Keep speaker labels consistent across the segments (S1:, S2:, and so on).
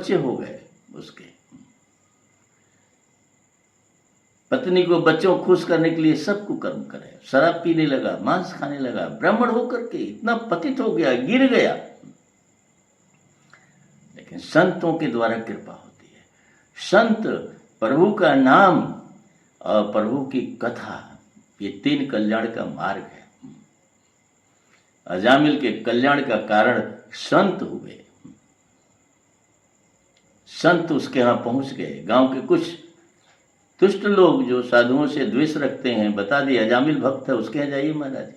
S1: बच्चे हो गए उसके। पत्नी को बच्चों को खुश करने के लिए सब कुकर्म करे, शराब पीने लगा, मांस खाने लगा, ब्राह्मण होकर के इतना पतित हो गया, गिर गया। लेकिन संतों के द्वारा कृपा होती है। संत, प्रभु का नाम और प्रभु की कथा, ये 3 कल्याण का मार्ग है। अजामिल के कल्याण का कारण संत हुए। संत उसके यहां पहुंच गए। गांव के कुछ दुष्ट लोग जो साधुओं से द्वेष रखते हैं, बता दिया अजामिल भक्त है, उसके यहाँ जाइए महाराज।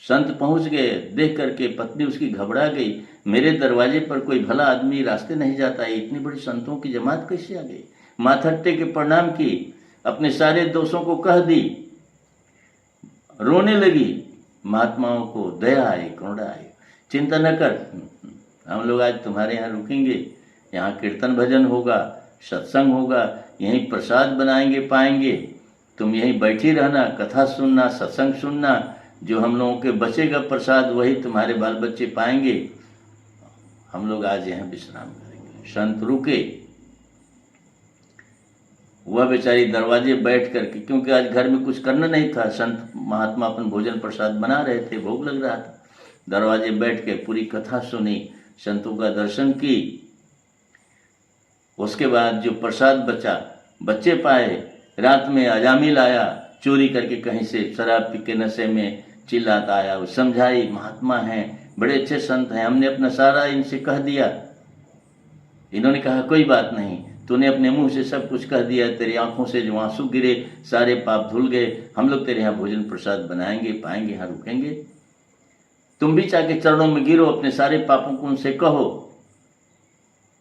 S1: संत पहुंच गए, देख करके पत्नी उसकी घबरा गई, मेरे दरवाजे पर कोई भला आदमी रास्ते नहीं जाता है, इतनी बड़ी संतों की जमात कैसे आ गई। माथा टेक के प्रणाम की, अपने सारे दोषों को कह दी, रोने लगी। महात्माओं को दया आई, करुणा आई। चिंता न कर, हम लोग आज तुम्हारे यहाँ रुकेंगे, यहाँ कीर्तन भजन होगा, सत्संग होगा, यहीं प्रसाद बनाएंगे, पाएंगे, तुम यहीं बैठी रहना, कथा सुनना, सत्संग सुनना, जो हम लोगों के बचेगा प्रसाद वही तुम्हारे बाल बच्चे पाएंगे। हम लोग आज यहाँ विश्राम करेंगे। संत रुके। वह बेचारी दरवाजे बैठ करके, क्योंकि आज घर में कुछ करना नहीं था, संत महात्मा अपन भोजन प्रसाद बना रहे थे, भोग लग रहा था, दरवाजे बैठ के पूरी कथा सुनी, संतों का दर्शन की। उसके बाद जो प्रसाद बचा, बच्चे पाए। रात में अजामिल आया, चोरी करके कहीं से शराब पी के नशे में चिल्लाता आया। वो समझाई, महात्मा हैं, बड़े अच्छे संत हैं, हमने अपना सारा इनसे कह दिया। इन्होंने कहा कोई बात नहीं, तूने अपने मुंह से सब कुछ कह दिया, तेरी आंखों से जो आंसू गिरे सारे पाप धुल गए, हम लोग तेरे यहाँ भोजन प्रसाद बनाएंगे, पाएंगे, यहाँ रुकेंगे। तुम भी जाके चरणों में गिरो, अपने सारे पापों को उनसे कहो,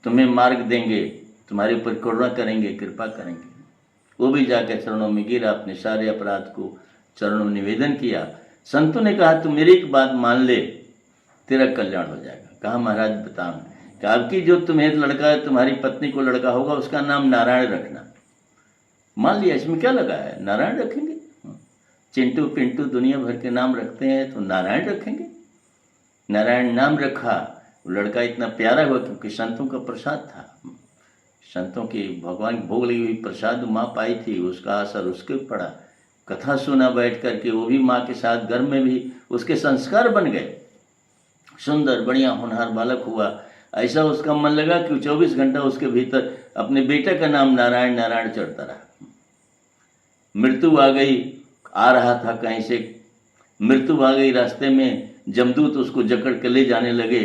S1: तुम्हें मार्ग देंगे, तुम्हारे ऊपर करुणा करेंगे, कृपा करेंगे। वो भी जाकर चरणों में गिरा, अपने सारे अपराध को चरणों में निवेदन किया। संतों ने कहा तू मेरी एक बात मान ले, तेरा कल्याण हो जाएगा। कहा महाराज बताओ। कि आपकी जो तुम्हें लड़का है, तुम्हारी पत्नी को लड़का होगा, उसका नाम नारायण रखना। मान लिया, इसमें क्या लगा है, नारायण रखेंगे। चिंटू पिंटू दुनिया भर के नाम रखते हैं, तो नारायण रखेंगे। नारायण नाम रखा। वो लड़का इतना प्यारा हुआ क्योंकि संतों का प्रसाद था। संतों की भगवान की भोग लगी हुई प्रसाद माँ पाई थी, उसका असर उसके पड़ा। कथा सुना बैठ करके, वो भी माँ के साथ, घर में भी उसके संस्कार बन गए। सुंदर बढ़िया होनहार बालक हुआ। ऐसा उसका मन लगा कि 24 घंटा उसके भीतर अपने बेटे का नाम नारायण नारायण चढ़ता रहा। मृत्यु आ गई, आ रहा था कहीं से, मृत्यु आ गई रास्ते में, जमदूत उसको जकड़ के ले जाने लगे,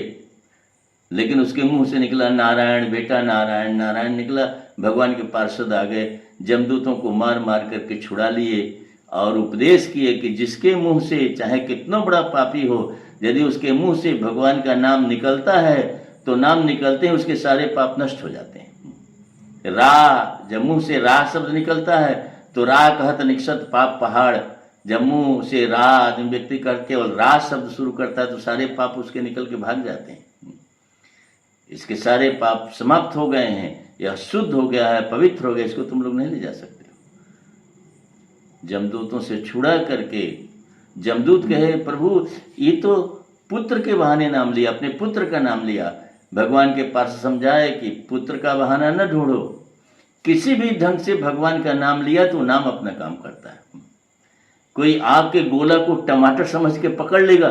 S1: लेकिन उसके मुंह से निकला नारायण, बेटा नारायण नारायण निकला। भगवान के पार्षद आ गए, जमदूतों को मार मार करके छुड़ा लिए और उपदेश किए कि जिसके मुंह से, चाहे कितना बड़ा पापी हो, यदि उसके मुंह से भगवान का नाम निकलता है तो नाम निकलते हैं उसके सारे पाप नष्ट हो जाते हैं। रा, जब मुंह से रा शब्द निकलता है तो रा कहत निक्षत पाप पहाड़। जब मुंह से रा आदमी व्यक्ति कर केवल रा शब्द शुरू करता है तो सारे पाप उसके निकल के भाग जाते हैं। इसके सारे पाप समाप्त हो गए हैं, यह शुद्ध हो गया है, पवित्र हो गया, इसको तुम लोग नहीं ले जा सकते। जमदूतों से छुड़ा करके जमदूत कहे प्रभु ये तो पुत्र के बहाने नाम लिया, अपने पुत्र का नाम लिया। भगवान के पास समझाए कि पुत्र का बहाना न ढूंढो, किसी भी ढंग से भगवान का नाम लिया तो नाम अपना काम करता है। कोई आग के गोला को टमाटर समझ के पकड़ लेगा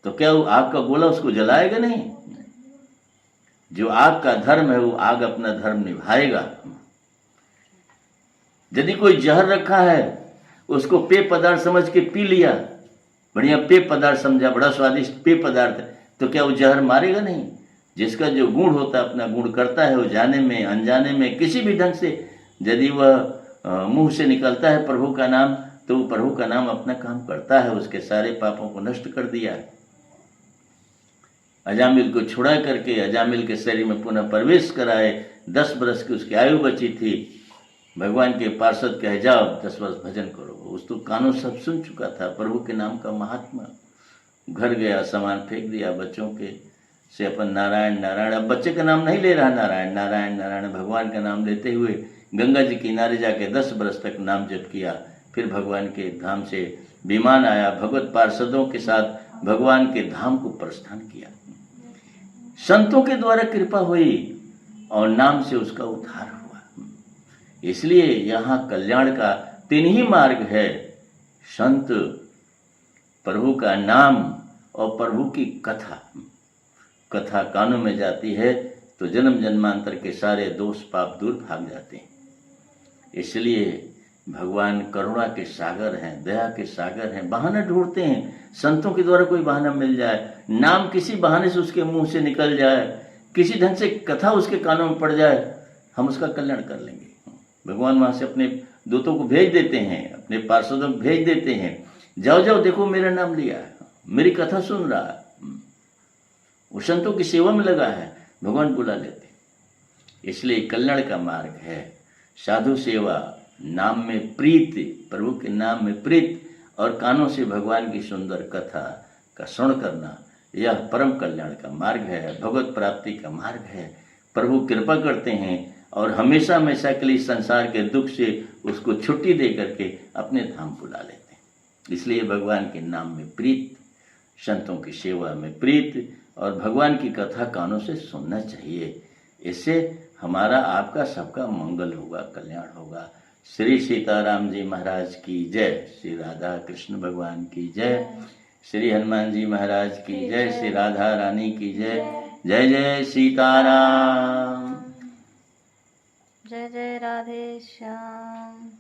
S1: तो क्या वो आग का गोला उसको जलाएगा? नहीं। जो आग का धर्म है वो आग अपना धर्म निभाएगा। यदि कोई जहर रखा है उसको पेय पदार्थ समझ के पी लिया, बढ़िया पेय पदार्थ समझा, बड़ा स्वादिष्ट पेय पदार्थ, तो क्या वो जहर मारेगा? नहीं। जिसका जो गुण होता है अपना गुण करता है, वो जाने में अनजाने में किसी भी ढंग से यदि वह मुंह से निकलता है प्रभु का नाम तो वो प्रभु का नाम अपना काम करता है, उसके सारे पापों को नष्ट कर दिया। अजामिल को छुड़ा करके अजामिल के शरीर में पुनः प्रवेश कराए। 10 वर्ष की उसकी आयु बची थी। भगवान के पार्षद कहे जाओ 10 वर्ष भजन करो। उस तो कानों सब सुन चुका था प्रभु के नाम का महात्मा। घर गया, सामान फेंक दिया बच्चों के से, अपन नारायण नारायण, अब बच्चे का नाम नहीं ले रहा, नारायण नारायण नारायण भगवान का नाम लेते हुए गंगा जी किनारे जाके 10 वर्ष तक नाम जप किया। फिर भगवान के धाम से विमान आया, भगवत पार्षदों के साथ भगवान के धाम को प्रस्थान किया। संतों के द्वारा कृपा हुई, और नाम से उसका उद्धार हुआ। इसलिए यहाँ कल्याण का 3 ही मार्ग है, संत, प्रभु का नाम और प्रभु की कथा। कथा कानों में जाती है तो जन्म जन्मांतर के सारे दोष पाप दूर भाग जाते हैं। इसलिए भगवान करुणा के सागर हैं, दया के सागर हैं। बहाना ढूंढते हैं, संतों के द्वारा कोई बहाना मिल जाए, नाम किसी बहाने से उसके मुंह से निकल जाए, किसी ढंग से कथा उसके कानों में पड़ जाए, हम उसका कल्याण कर लेंगे। भगवान वहां से अपने दूतों को भेज देते हैं, अपने पार्षदों को भेज देते हैं, जाओ जाओ देखो मेरा नाम लिया है, मेरी कथा सुन रहा है, वो संतों की सेवा में लगा है, भगवान बुला लेते। इसलिए कल्याण का मार्ग है साधु सेवा, नाम में प्रीत, प्रभु के नाम में प्रीत, और कानों से भगवान की सुंदर कथा का श्रवण करना। यह परम कल्याण का मार्ग है, भगवत प्राप्ति का मार्ग है। प्रभु कृपा करते हैं और हमेशा हमेशा के लिए संसार के दुख से उसको छुट्टी दे करके अपने धाम बुला लेते हैं। इसलिए भगवान के नाम में प्रीत, संतों की सेवा में प्रीत और भगवान की कथा कानों से सुनना चाहिए। इससे हमारा आपका सबका मंगल होगा, कल्याण होगा। श्री सीताराम जी महाराज की जय, श्री राधा कृष्ण भगवान की जय, श्री हनुमान जी महाराज की जय, श्री राधा रानी की जय। जय जय सीताराम,
S2: जय जय राधे श्याम।